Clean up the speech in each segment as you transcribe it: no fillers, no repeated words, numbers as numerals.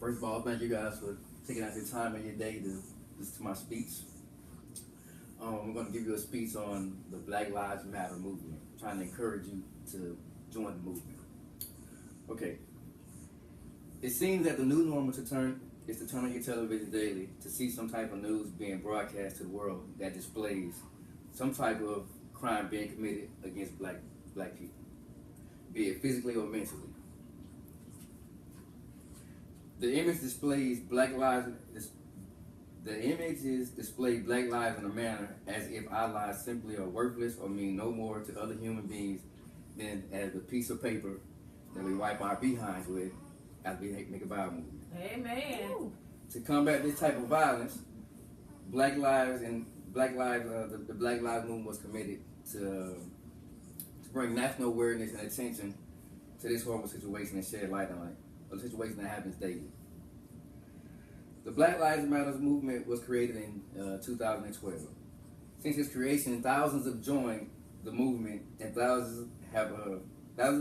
First of all, thank you guys for taking out your time in your day to listen to my speech. I'm going to give you a speech on the Black Lives Matter movement, trying to encourage you to join the movement. Okay. It seems that the new normal is to turn on your television daily to see some type of news being broadcast to the world that displays some type of crime being committed against black people, be it physically or mentally. The image displays black lives. The images display black lives in a manner as if our lives simply are worthless or mean no more to other human beings than as a piece of paper that we wipe our behinds with as we make a Bible movement. Amen. To combat this type of violence, the Black Lives movement was committed to bring national awareness and attention to this horrible situation and shed light on it, a situation that happens daily. The Black Lives Matter movement was created in 2012. Since its creation, thousands have joined the movement, and thousands have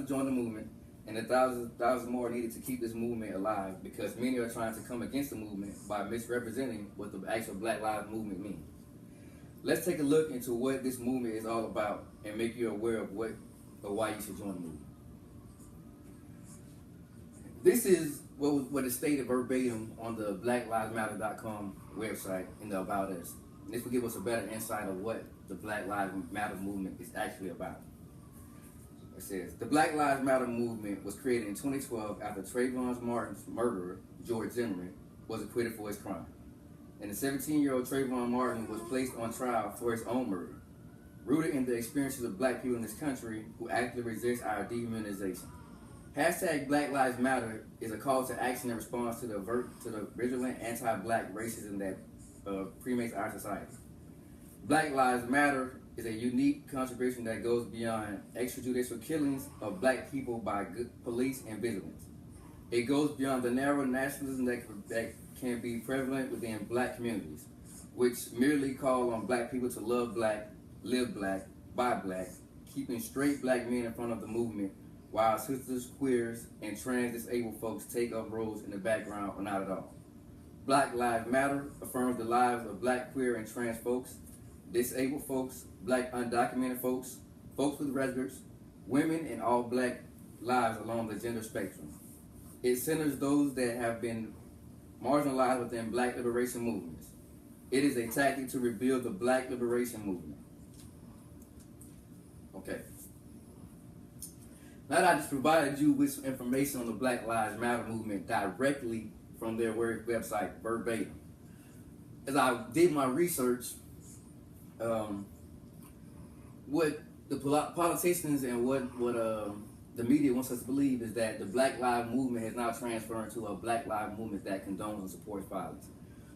joined the movement, and thousands more are needed to keep this movement alive because many are trying to come against the movement by misrepresenting what the actual Black Lives movement means. Let's take a look into what this movement is all about and make you aware of what or why you should join the movement. This is what is stated verbatim on the blacklivesmatter.com website in the About Us. And this will give us a better insight of what the Black Lives Matter movement is actually about. It says, the Black Lives Matter movement was created in 2012 after Trayvon Martin's murderer, George Zimmerman, was acquitted for his crime. And the 17-year-old Trayvon Martin was placed on trial for his own murder, rooted in the experiences of black people in this country who actively resist our dehumanization. Hashtag Black Lives Matter is a call to action in response to the vigilant anti-black racism that permeates our society. Black Lives Matter is a unique contribution that goes beyond extrajudicial killings of black people by police and vigilance. It goes beyond the narrow nationalism that can be prevalent within black communities, which merely call on black people to love black, live black, buy black, keeping straight black men in front of the movement, while sisters, queers, and trans disabled folks take up roles in the background or not at all. Black Lives Matter affirms the lives of black, queer, and trans folks, disabled folks, black undocumented folks, folks with residence, women, and all black lives along the gender spectrum. It centers those that have been marginalized within black liberation movements. It is a tactic to rebuild the black liberation movement. Okay. Now that I just provided you with some information on the Black Lives Matter movement directly from their website, verbatim, as I did my research, what the politicians and what the media wants us to believe is that the Black Lives movement has now transferred to a Black Lives movement that condones and supports violence.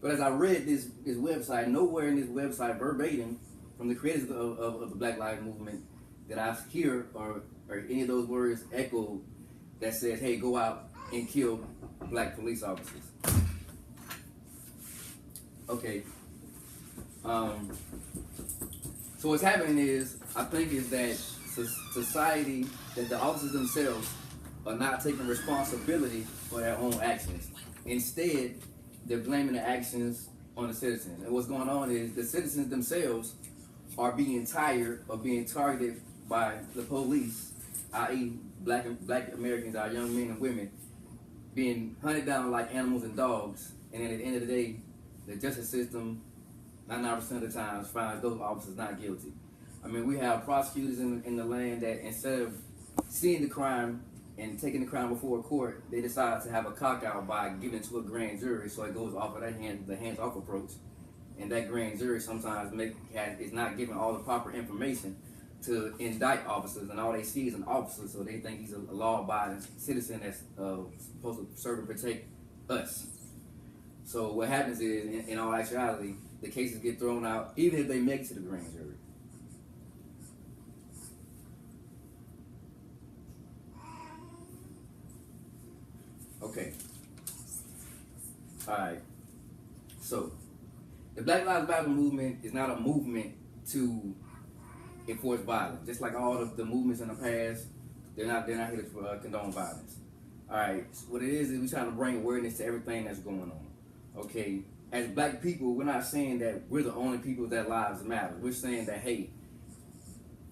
But as I read this website, nowhere in this website verbatim from the creators of the Black Lives movement that I hear or any of those words echoed that says, hey, go out and kill black police officers. Okay. So what's happening is, I think, is that society, that the officers themselves are not taking responsibility for their own actions. Instead, they're blaming the actions on the citizens. And what's going on is the citizens themselves are being tired of being targeted by the police, i.e. black Americans, our young men and women, being hunted down like animals and dogs. And then at the end of the day, the justice system, 99% of the times, finds those officers not guilty. I mean, we have prosecutors in the land that instead of seeing the crime and taking the crime before a court, they decide to have a cock-out by giving it to a grand jury, so it goes off of the hands-off approach. And that grand jury sometimes is not given all the proper information to indict officers, and all they see is an officer, so they think he's a law-abiding citizen that's supposed to serve and protect us. So what happens is, in all actuality, the cases get thrown out, even if they make it to the grand jury. Okay. All right. So, the Black Lives Matter movement is not a movement to enforce violence. Just like all of the movements in the past, they're not here to condone violence. All right, so what it is we're trying to bring awareness to everything that's going on. Okay, as black people, we're not saying that we're the only people that lives matter. We're saying that, hey,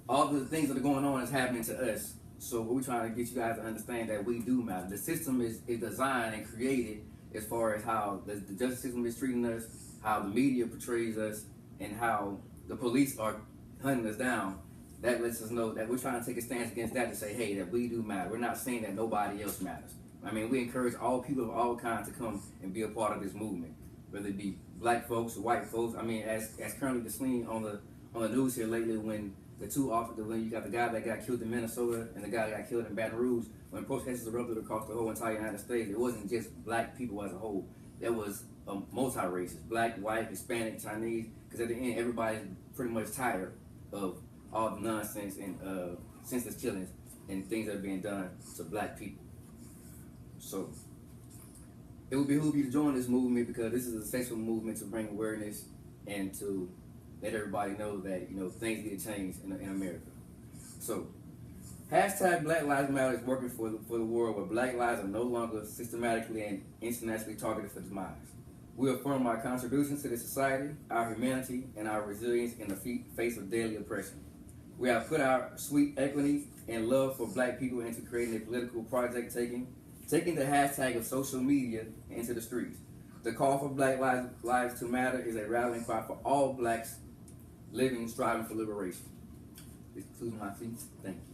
all the things that are going on is happening to us. So what we're trying to get you guys to understand that we do matter. The system is designed and created as far as how the justice system is treating us, how the media portrays us, and how the police are hunting us down. That lets us know that we're trying to take a stance against that to say, hey, that we do matter. We're not saying that nobody else matters. I mean, we encourage all people of all kinds to come and be a part of this movement, whether it be black folks or white folks. I mean, as currently seen on the news here lately, when when you got the guy that got killed in Minnesota and the guy that got killed in Baton Rouge, when protests erupted across the whole entire United States, it wasn't just black people as a whole. There was multi-races, black, white, Hispanic, Chinese, because at the end, everybody's pretty much tired of all the nonsense and senseless killings and things that are being done to black people. So it would behoove you to join this movement, because this is a essential movement to bring awareness and to let everybody know that, you know, things need to change in America. So hashtag Black Lives Matter is working for the world where black lives are no longer systematically and internationally targeted for demise. We affirm our contributions to the society, our humanity, and our resilience in the face of daily oppression. We have put our sweet equity and love for black people into creating a political project, taking the hashtag of social media into the streets. The call for Black Lives to Matter is a rallying cry for all blacks living, striving for liberation. This concludes my speech. Thank you.